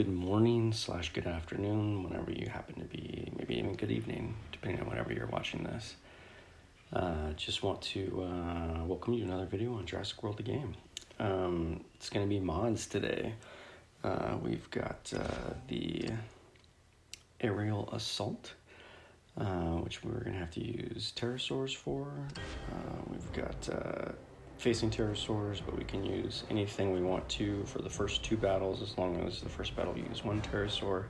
good morning / good afternoon, whenever you happen to be, maybe even good evening, depending on whenever you're watching this. Just want to welcome you to another video on Jurassic World the game. It's going to be mods today. We've got the aerial assault, which we're going to have to use pterosaurs for. We've got facing pterosaurs, but we can use anything we want to for the first two battles, as long as the first battle we use one pterosaur,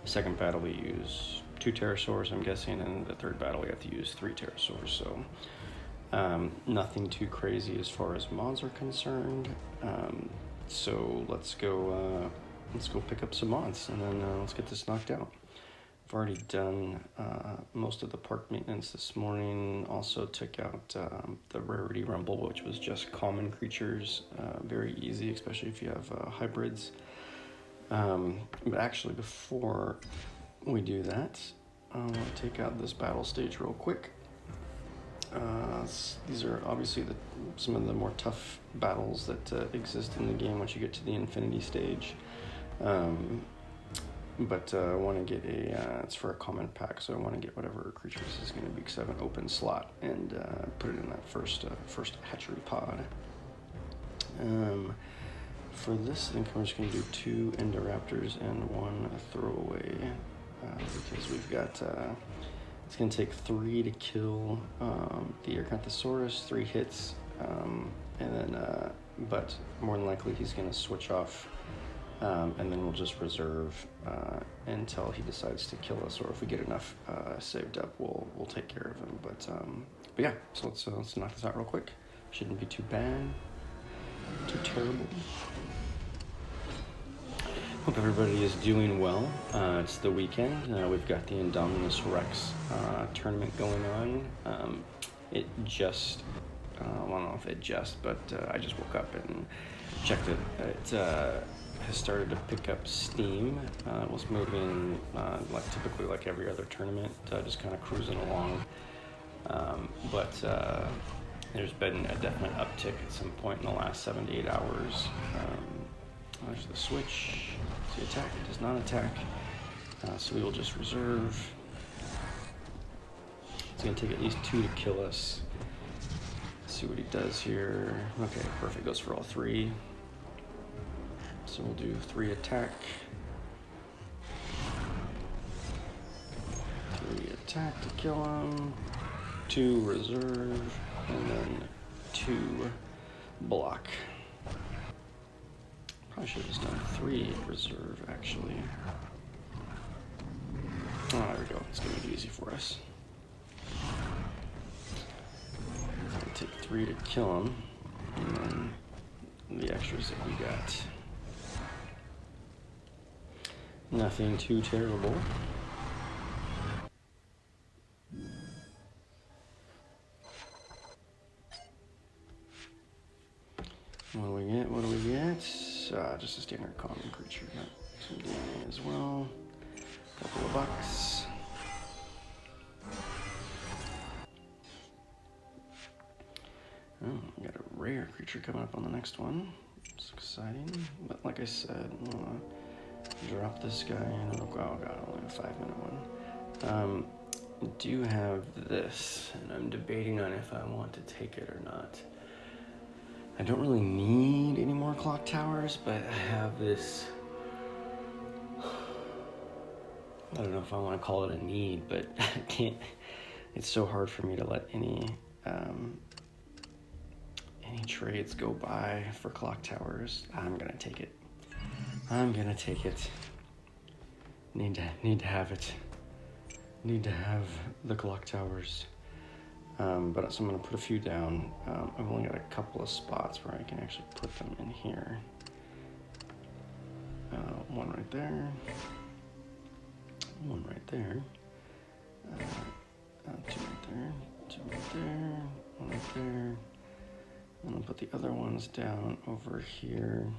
the second battle we use two pterosaurs, I'm guessing, and the third battle we have to use three pterosaurs. So nothing too crazy as far as mods are concerned. So let's go pick up some mods, and then let's get this knocked out. I've already done most of the park maintenance this morning. Also took out the rarity rumble, which was just common creatures. Very easy, especially if you have hybrids. But actually, before we do that, I'll take out this battle stage real quick. These are obviously some of the more tough battles that exist in the game once you get to the infinity stage. But I want to get it's for a common pack, so I want to get whatever creatures is going to be, because I have an open slot, and put it in that first hatchery pod. For this, I think I'm just going to do 2 Indoraptors and 1 throwaway, because we've got, it's going to take 3 to kill the Acanthosaurus, 3 hits, and then, but more than likely he's going to switch off. And then we'll just reserve until he decides to kill us, or if we get enough saved up, we'll take care of him. But yeah, so let's knock this out real quick. Shouldn't be too bad, too terrible. Hope everybody is doing well. It's the weekend. We've got the Indominus Rex tournament going on. It just, I don't know if it just, but I just woke up and checked it. It has started to pick up steam. It was moving typically like every other tournament, just kind of cruising along. But there's been a definite uptick at some point in the last 7 to 8 hours. There's the switch. The attack does not attack, so we will just reserve. It's going to take at least 2 to kill us. Let's see what he does here. Okay, perfect. Goes for all 3. So we'll do 3 attack. 3 attack to kill him. 2 reserve, and then 2 block. Probably should have just done 3 reserve, actually. Oh, there we go. It's gonna be easy for us. It's gonna take 3 to kill him, and then the extras that we got. Nothing too terrible. What do we get? What do we get? Just a standard common creature. Got some DNA as well. Couple of bucks. Oh, we got a rare creature coming up on the next one. It's exciting. But like I said, drop this guy in. Oh god, only a 5-minute one. Do have this, and I'm debating on if I want to take it or not. I don't really need any more clock towers, but I have this. I don't know if I want to call it a need, but I can't. It's so hard for me to let any trades go by for clock towers. I'm gonna take it. I'm gonna take it. Need to have it. Need to have the clock towers. But so I'm gonna put a few down. I've only got a couple of spots where I can actually put them in here. 1 right there. 1 right there. 2 right there. 2 right there. 1 right there. And I'll put the other ones down over here.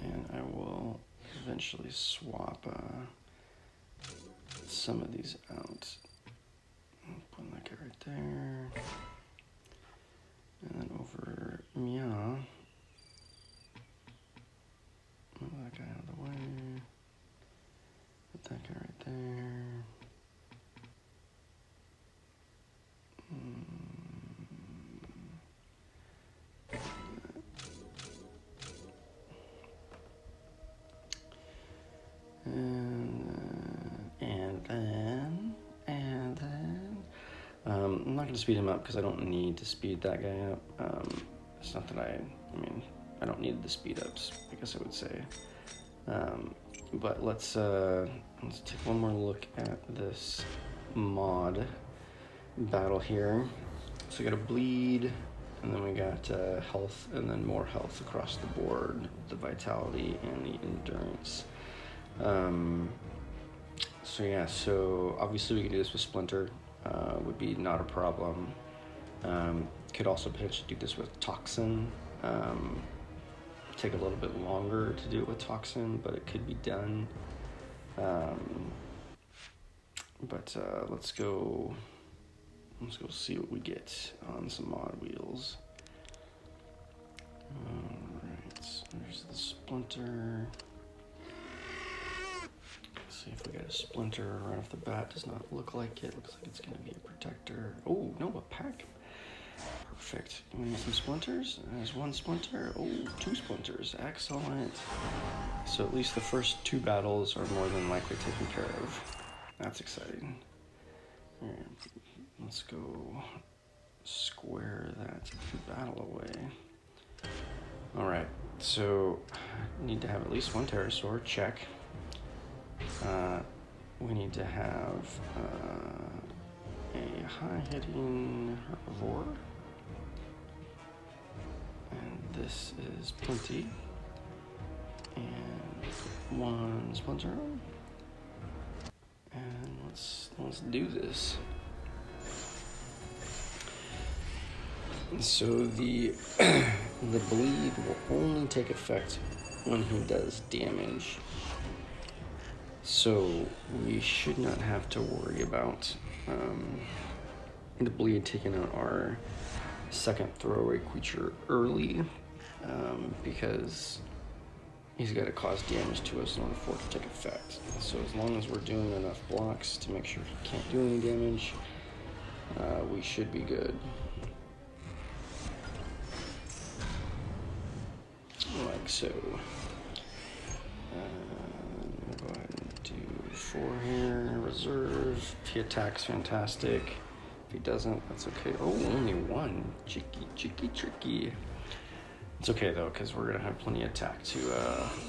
And I will eventually swap some of these out. Put that guy right there. And then over Meow. to speed him up because I don't need to speed that guy up. It's not that I mean, I don't need the speed ups, I guess I would say. But let's take one more look at this mod battle here. So we got a bleed, and then we got health, and then more health across the board, the vitality and the endurance. So yeah, so obviously we can do this with Splinter, would be not a problem. Could also potentially do this with Toxin. Take a little bit longer to do it with Toxin, but it could be done. Let's go see what we get on some mod wheels. Alright, so there's the Splinter. Let's see if we got a Splinter right off the bat. Does not look like it. Looks like it's going to be a Protector. Oh, no, a pack. Perfect. We need some Splinters. There's one Splinter. Oh, 2 Splinters. Excellent. So at least the first 2 battles are more than likely taken care of. That's exciting. All right, let's go square that battle away. All right, so need to have at least 1 Pterosaur. Check. We need to have a high-hitting herbivore. And this is plenty. And 1 Splinter. And let's do this. So the bleed will only take effect when he does damage. So we should not have to worry about the bleed taking out our second throwaway creature early, because he's got to cause damage to us in order for it to take effect. So as long as we're doing enough blocks to make sure he can't do any damage, we should be good. Like so. We'll go ahead and do 4 here. Reserve. If he attacks, fantastic. If he doesn't, that's okay. Oh, only 1. Tricky. It's okay though, because we're gonna have plenty of attack to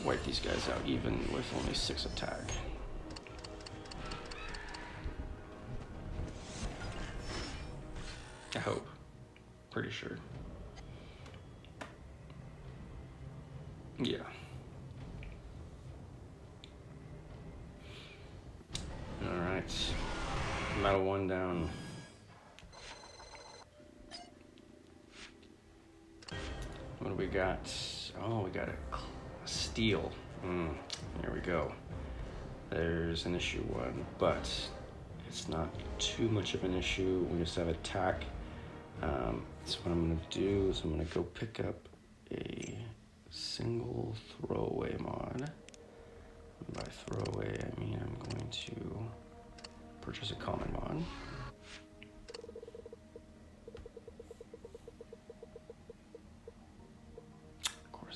wipe these guys out, even with only 6 attack. I hope. Pretty sure. Yeah. All right. I'm out of 1 down. What do we got? Oh, we got a steal. There we go. There's an issue 1, but it's not too much of an issue. We just have attack. So what I'm going to do is I'm going to go pick up a single throwaway mod. And by throwaway, I mean I'm going to purchase a common mod.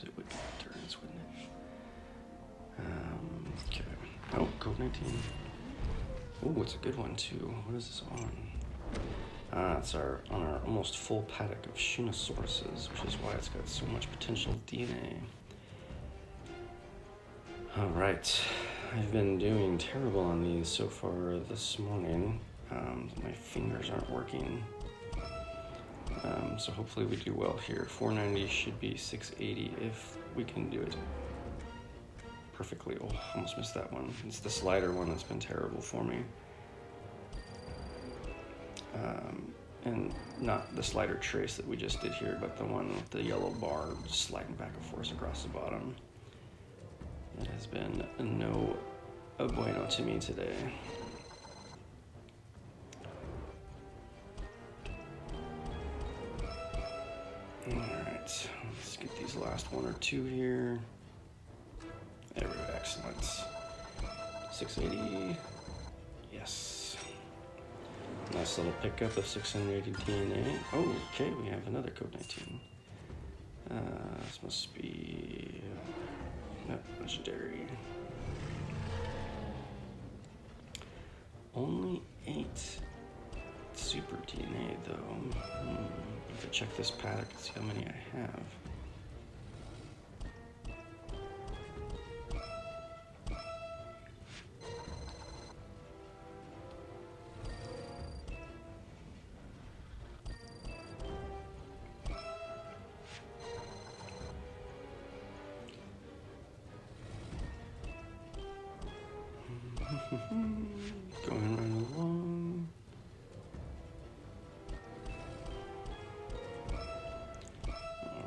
It would be endurance, wouldn't it? Okay. Oh, code 19. Oh, it's a good one too. What is this on? It's on our almost full paddock of Shunosauruses, which is why it's got so much potential DNA. All right. I've been doing terrible on these so far this morning. My fingers aren't working. So hopefully we do well here. 490 should be 680 if we can do it perfectly. Oh, almost missed that one. It's the slider one that's been terrible for me. And not the slider trace that we just did here, but the one with the yellow bar sliding back and forth across the bottom. It has been no bueno to me today. Alright, let's get these last 1 or 2 here. There we go, excellent. 680, yes. Nice little pickup of 680 DNA. Oh, okay, we have another code 19. This must be legendary. Only 8. super DNA though. If I check this paddock and see how many I have. Going right along.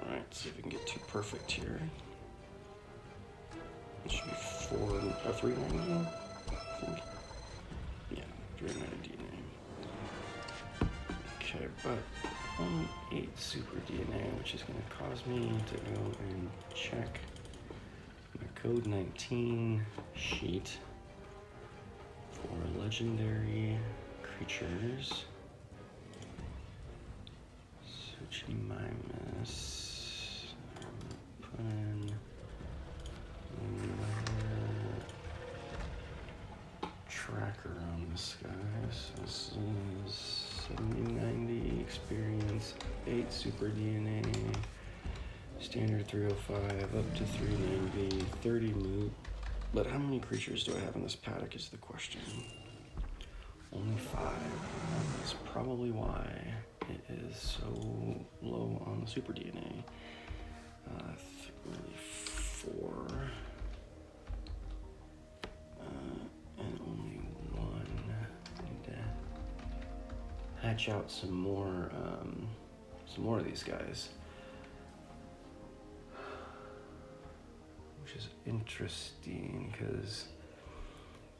Alright, see if we can get two perfect here. It should be 390, I think. Yeah, 390 DNA. Okay, but only 8 super DNA, which is going to cause me to go and check my code 19 sheet for legendary creatures. Suchimimus. Put in tracker on this guy. So this is 70, 90 experience, 8 super DNA, standard 305, up to 390, 30 loot. But how many creatures do I have in this paddock is the question. Only 5. That's probably why it is so low on the super DNA. 4. And only 1. Need to hatch out some more of these guys. Which is interesting because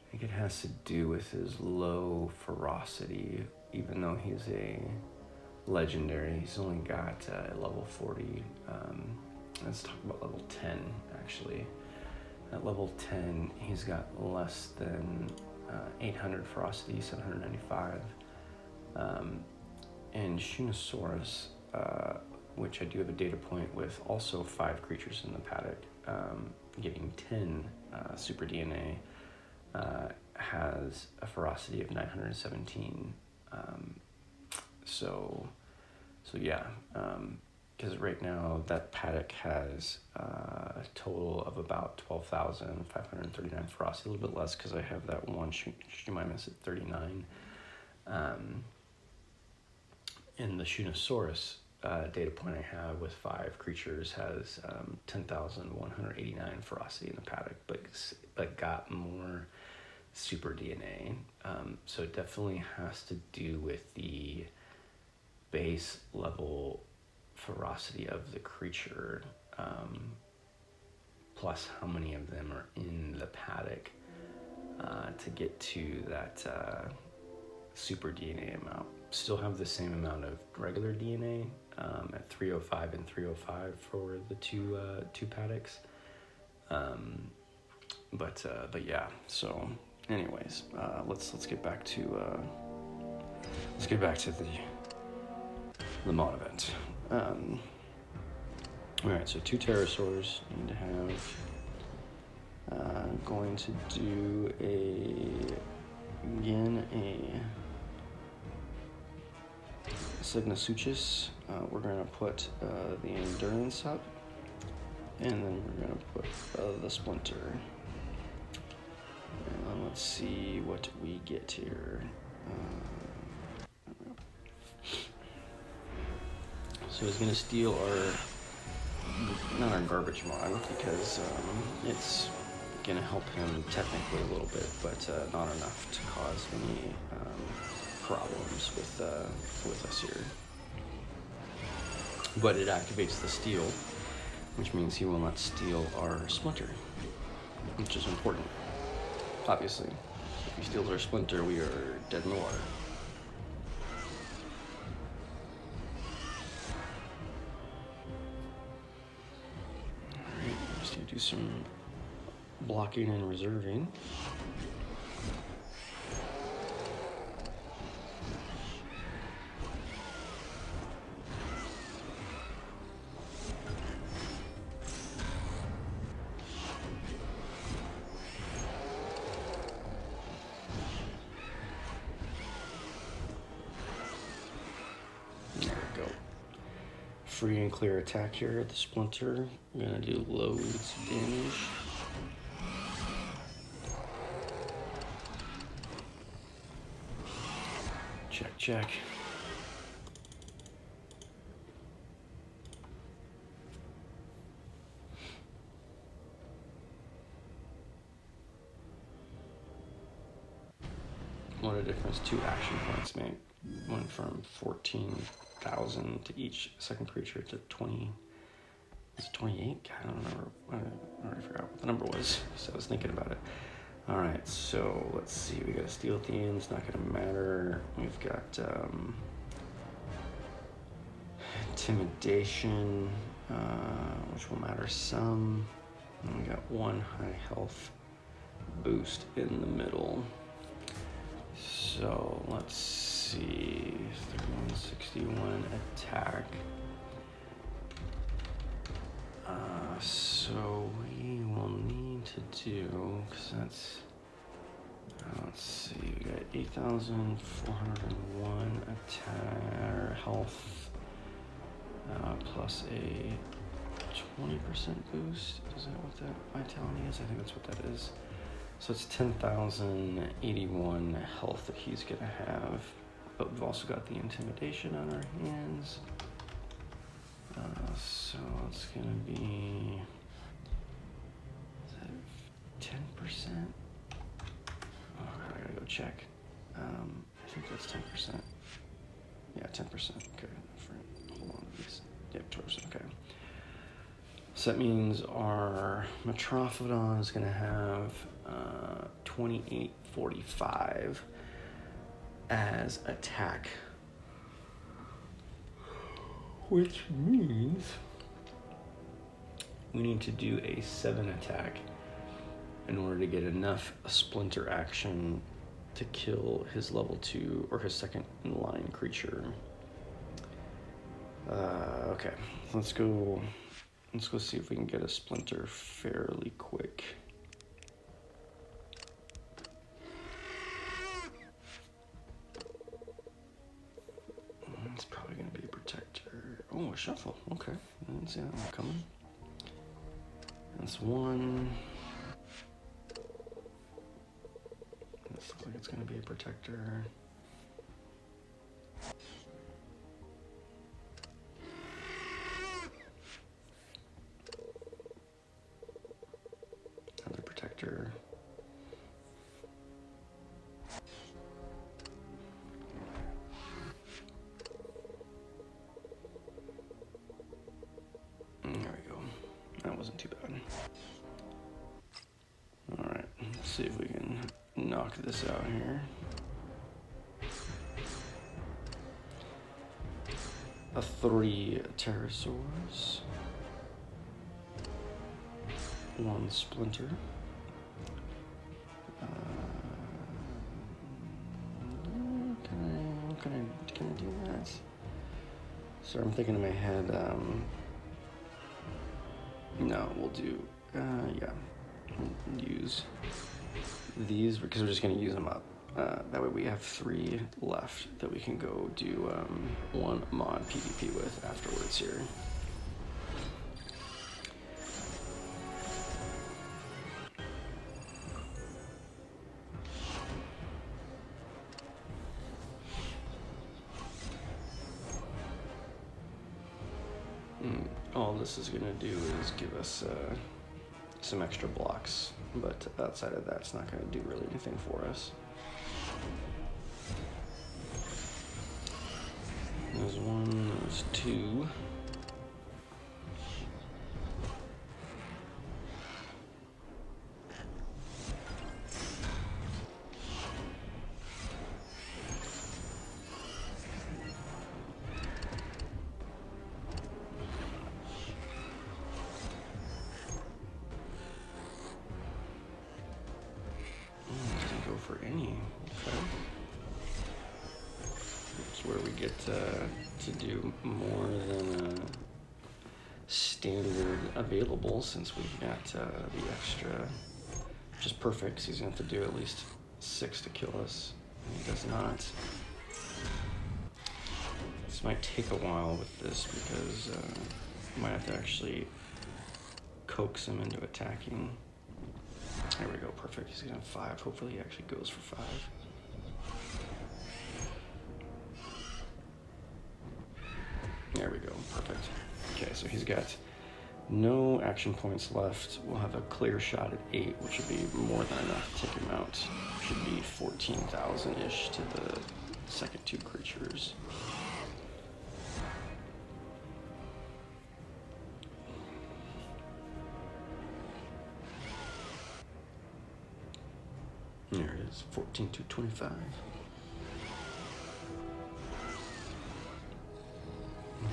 I think it has to do with his low ferocity. Even though he's a legendary, he's only got level 40. Let's talk about level 10 actually. At level 10, he's got less than 800 ferocity, 795. And Shunosaurus, which I do have a data point with, also 5 creatures in the paddock, getting 10 super DNA, has a ferocity of 917. So yeah, because right now that paddock has a total of about 12,539 ferocity, a little bit less because I have that one Shumimus at 39. And the Shunosaurus data point I have with 5 creatures has 10,189 ferocity in the paddock, but got more super DNA. So it definitely has to do with the base level ferocity of the creature, plus how many of them are in the paddock to get to that super DNA amount. Still have the same amount of regular DNA at 305 and 305 for the two paddocks. But yeah. So, anyways, let's get back to the mod event. All right, so 2 pterosaurs need to have. Going to do a Signasuchus. We're gonna put the endurance up, and then we're gonna put the splinter. And let's see what we get here. So he's gonna steal not our garbage mod, because it's gonna help him technically a little bit, but not enough to cause any problems with us here. But it activates the steal, which means he will not steal our splinter, which is important, obviously. If he steals our splinter, we are dead in the water. Alright, just need to do some blocking and reserving. free and clear attack here at the Splinter. We're gonna do loads of damage. Check, check. What a difference 2 action points make. Went from 14,000 to each second creature to 20. It's 28? I don't remember. I already forgot what the number was, so I was thinking about it. Alright, so let's see. We got a Steel Theme, it's not going to matter. We've got Intimidation, which will matter some. And we got 1 high health boost in the middle. So let's see. 3161 attack. So we will need to do, because that's, let's see, we got 8,401 attack health, plus a 20% boost. Is that what that vitality is? I think that's what that is. So it's 10,081 health that he's gonna have, but we've also got the Intimidation on our hands. So it's gonna be, is that 10%? Oh, I gotta go check. I think that's 10%. Yeah, 10%. Okay, hold on to these. Yep, 12%. Okay. So that means our Metrophodon is gonna have 2845 as attack, which means we need to do a 7 attack in order to get enough Splinter action to kill his level 2 or his second in line creature. Okay, let's go see if we can get a Splinter fairly quick. It's probably gonna be a Protector. Oh, a Shuffle. Okay, I didn't see that one coming. That's 1. This looks like it's gonna be a Protector. Another Protector. There we go. That wasn't too bad. Alright, let's see if we can knock this out here. A 3 Pterosaurs. 1 Splinter. Can I do that? So I'm thinking in my head, no, we'll do, yeah, we'll use these because we're just gonna use them up. That way we have 3 left that we can go do 1 mod PvP with afterwards here. All this is gonna do is give us some extra blocks, but outside of that, it's not gonna do really anything for us. There's 1, there's 2. For any, okay. It's where we get to do more than standard available, since we've got the extra, which is perfect, because he's going to have to do at least 6 to kill us, and he does not. It's This might take a while with this because I might have to actually coax him into attacking. There we go, perfect. He's gonna have 5. Hopefully he actually goes for 5. There we go, perfect. Okay, so he's got no action points left. We'll have a clear shot at 8, which would be more than enough to take him out. Should be 14,000-ish to the second 2 creatures. There it is, 14 to 25.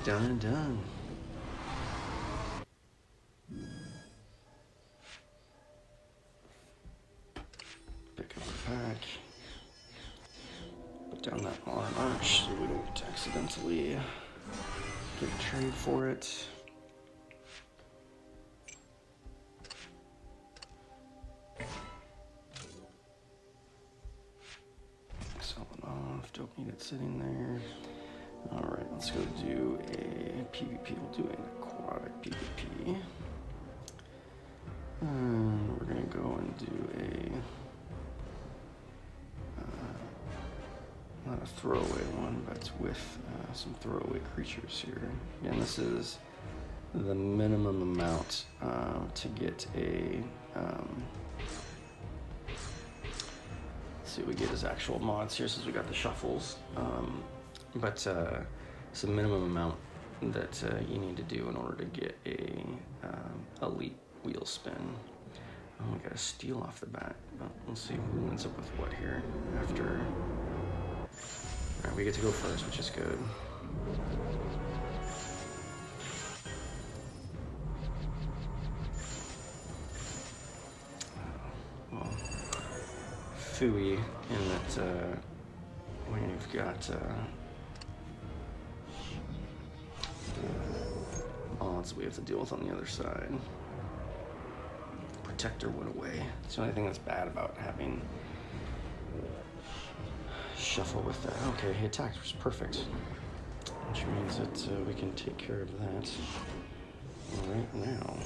Done and done. Pick up the pack. Put down that arch so we don't accidentally get a trade for it. Sell it off, don't need it sitting there. Alright, let's go do a PvP. We'll do an aquatic PvP. And we're going to go and do a, not a throwaway one, but with some throwaway creatures here. Again, this is the minimum amount to get a, let's see what we get as actual mods here since we got the shuffles. But it's the minimum amount that you need to do in order to get a elite wheel spin. Oh, we got a steal off the bat, but we'll see who ends up with what here after. All right, we get to go first, which is good. Well, phooey in that when you've got odds we have to deal with on the other side. Protector went away. It's the only thing that's bad about having shuffle with that. Okay, he attacked, which is perfect. Which means that we can take care of that right now.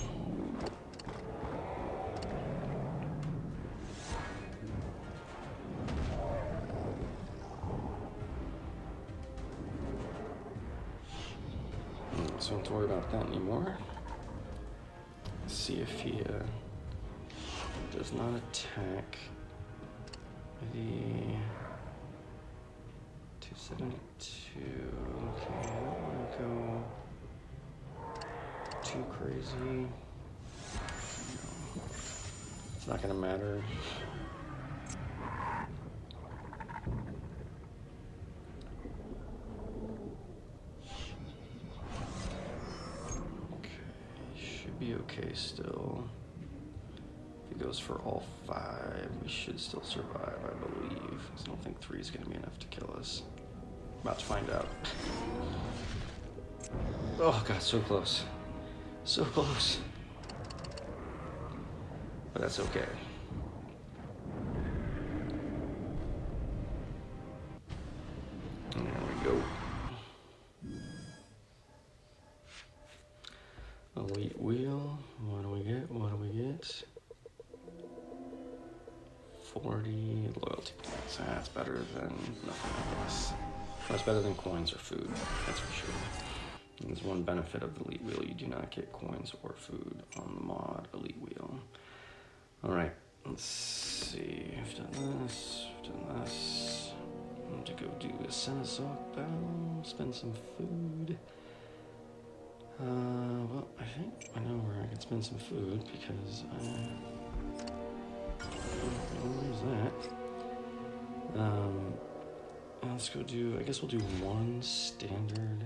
So don't have to worry about that anymore. Let's see if he does not attack the 272. Okay, I don't want to go too crazy. No. It's not going to matter. Okay, still. If he goes for all 5, we should still survive, I believe. I don't think 3 is going to be enough to kill us. About to find out. Oh god, so close. So close. But that's okay. And there we go. Elite wheel, what do we get? What do we get? 40 loyalty points. That's better than nothing, I guess. That's better than coins or food, that's for sure. And there's one benefit of the elite wheel, you do not get coins or food on the mod elite wheel. Alright, let's see. I've done this, I've done this. I'm going to go do a Cenozoic battle, spend some food. Well, I think I know where I can spend some food because where's that? Let's go do, I guess we'll do one standard,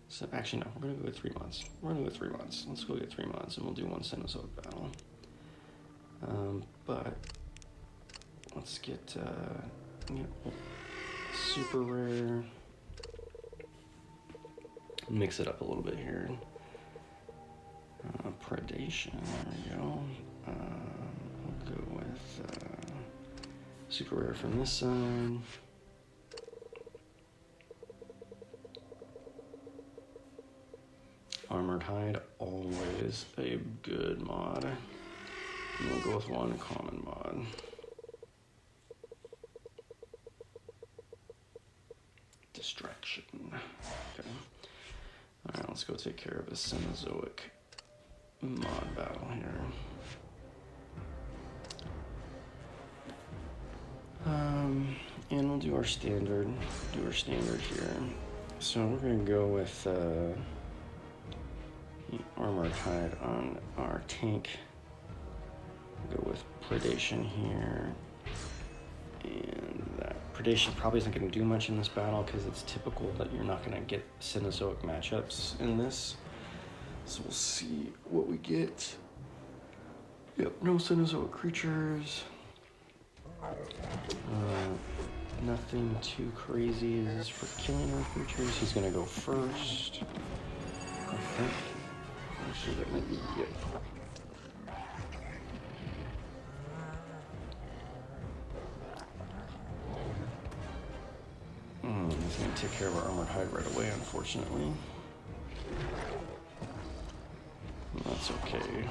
so actually no, we're gonna go with 3 months. We're gonna go with 3 months. Let's go get 3 months and we'll do one Cenozoic battle. But let's get, super rare. Mix it up a little bit here. Predation, there we go. We'll go with super rare from this side. Armored Hide, always a good mod. And we'll go with one common mod. Distraction. Okay. Alright, let's go take care of a Cenozoic mod battle here. And we'll do our standard here. So we're gonna go with Armored Hide on our tank. Go with Predation here. And that Predation probably isn't going to do much in this battle because it's typical that you're not going to get Cenozoic matchups in this. So we'll see what we get. Yep, no Cenozoic creatures. Nothing too crazy is for killing our creatures. He's going to go first, I think. Actually, that might be it. He's going to take care of our Armored Hide right away, unfortunately. That's okay.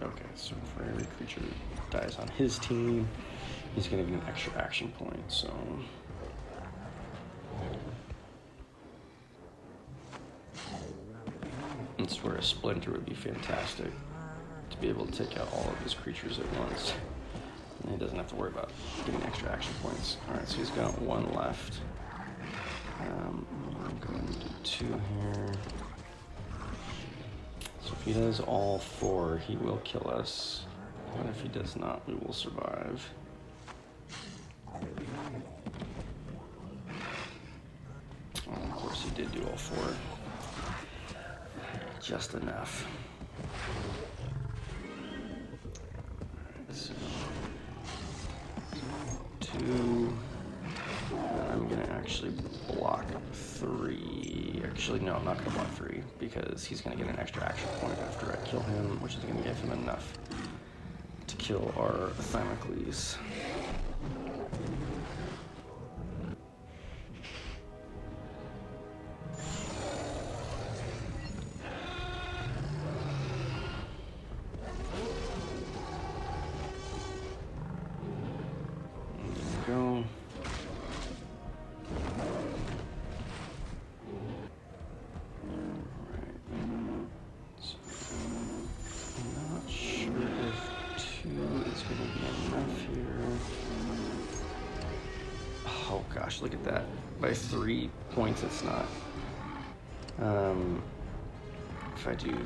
Okay, so for every creature that dies on his team, he's going to get an extra action point, so... That's where a Splinter would be fantastic, to be able to take out all of his creatures at once. And he doesn't have to worry about getting extra action points. Alright, so he's got one left. I'm going to do 2 here. So if he does all 4, he will kill us. But if he does not, we will survive. And of course he did do all 4. Just enough. So 2, and I'm gonna actually block 3. Actually, no, I'm not gonna block 3 because he's gonna get an extra action point after I kill him, which is gonna give him enough to kill our Thymocles. Go. Alright. So, I'm not sure if 2 is going to be enough here. Oh gosh, look at that. By 3 points, it's not. If I do 3,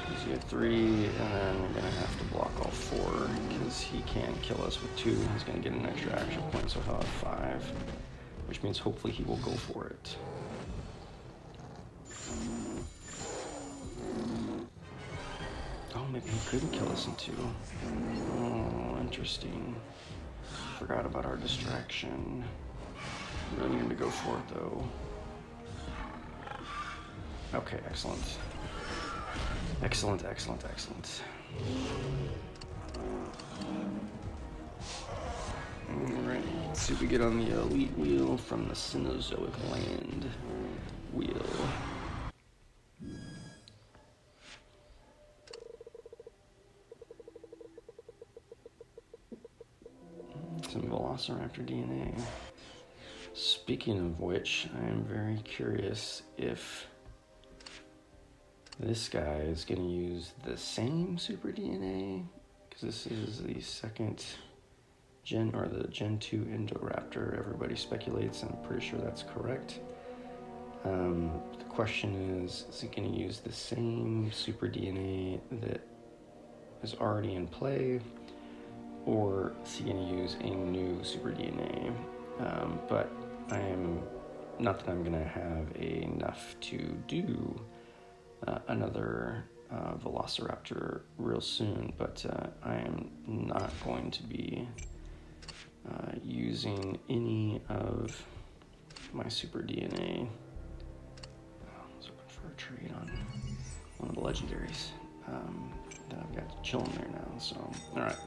because you get 3, and then we're going to have to block all 4, because he can kill us with 2. He's going to get an extra action point, so he'll have 5, which means hopefully he will go for it. Oh, maybe he couldn't kill us in 2. Oh, interesting. Forgot about our distraction. Really need him to go for it, though. Okay, excellent. Excellent, excellent, excellent. Alright, let's see what we get on the Elite Wheel from the Cenozoic Land wheel. Some Velociraptor DNA. Speaking of which, I am very curious if this guy is going to use the same Super DNA, because this is the second gen, or the Gen 2 Indoraptor. Everybody speculates, and I'm pretty sure that's correct. The question is he going to use the same Super DNA that is already in play, or is he going to use a new Super DNA? But I am, not that I'm going to have enough to do another Velociraptor real soon, but I am not going to be using any of my Super DNA. I was hoping for a trade on one of the legendaries that I've got chilling there now. So, all right,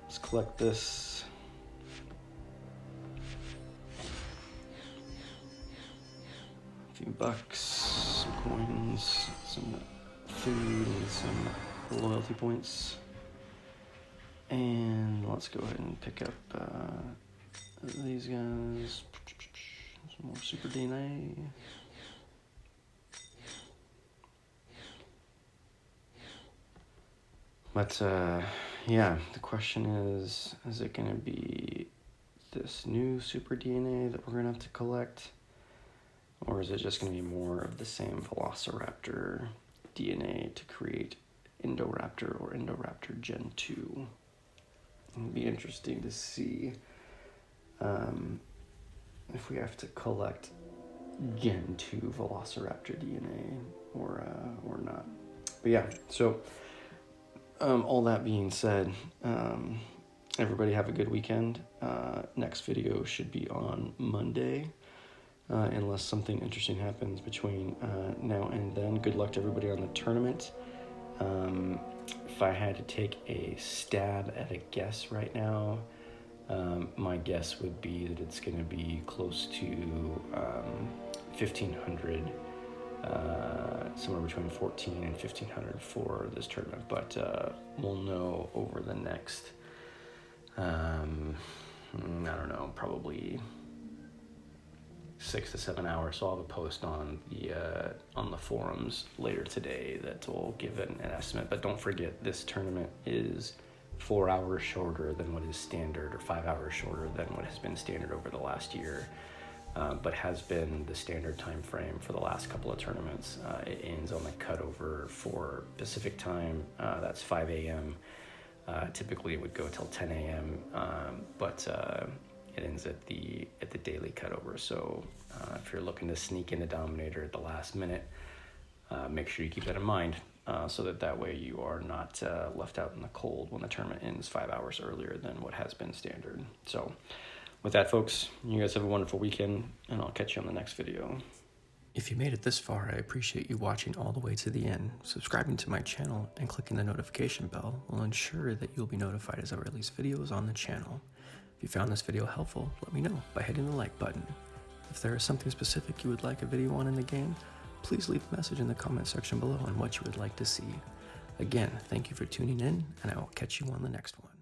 let's collect this. few bucks, some coins, some food, and some loyalty points. And let's go ahead and pick up these guys. Some more super DNA. But yeah, the question is it going to be this new super DNA that we're going to have to collect? Or is it just going to be more of the same Velociraptor DNA to create Indoraptor or Indoraptor Gen 2? It'll be interesting to see if we have to collect Gen 2 Velociraptor DNA or not. But yeah, so all that being said, everybody have a good weekend. Next video should be on Monday, unless something interesting happens between now and then. Good luck to everybody on the tournament. If I had to take a stab at a guess right now, my guess would be that it's going to be close to 1,500, somewhere between 14 and 1,500 for this tournament. But we'll know over the next, I don't know, probably 6 to 7 hours. So I'll have a post on the forums later today that will give an estimate. But don't forget, this tournament is 4 hours shorter than what is standard, or 5 hours shorter than what has been standard over the last year, but has been the standard time frame for the last couple of tournaments. It ends on the cutover for Pacific time. That's 5 a.m. Typically it would go till 10 a.m., but it ends at the daily cutover. So if you're looking to sneak in the Dominator at the last minute, make sure you keep that in mind, so that way you are not left out in the cold when the tournament ends 5 hours earlier than what has been standard. So with that, folks, you guys have a wonderful weekend, and I'll catch you on the next video. If you made it this far, I appreciate you watching all the way to the end. Subscribing to my channel and clicking the notification bell will ensure that you'll be notified as I release videos on the channel. If you found this video helpful, let me know by hitting the like button. If there is something specific you would like a video on in the game, please leave a message in the comment section below on what you would like to see. Again, thank you for tuning in, and I will catch you on the next one.